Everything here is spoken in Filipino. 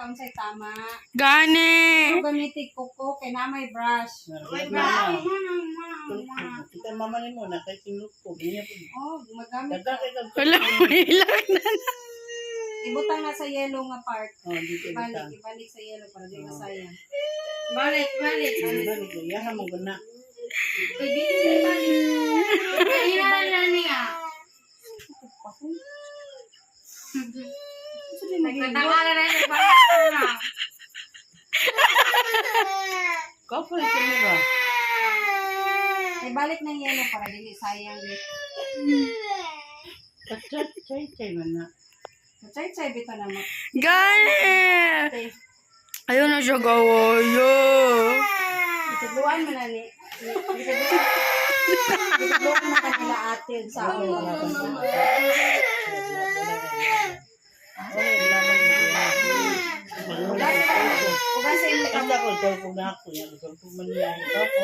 kaon say tama. Gani. Gamitin kuko kay na may brush. Kita mama ni mo na kay tinlupo niya po. Oh, magamit. Dadak kay kag. Wala mo ilang na. Ibutang na sa yellow nga part. Oh, dito Ibalik, kita. ibalik sa yellow para di masayang. Balik. Balik ya mo guna. Pwede na balik. Kailan na niya? Nagtatangala na yung balik na. Kapo ito mo ba? Ibalik ng yellow para di sayang. Chay man na. Chay bito na mo. Gani. Ayun na siya gawayo. Ituluan mo na ni. Ituluan mo kanila atin sa ako. Ugan sa inyo. Kaya ko na ako yan. Kung man niya ito po.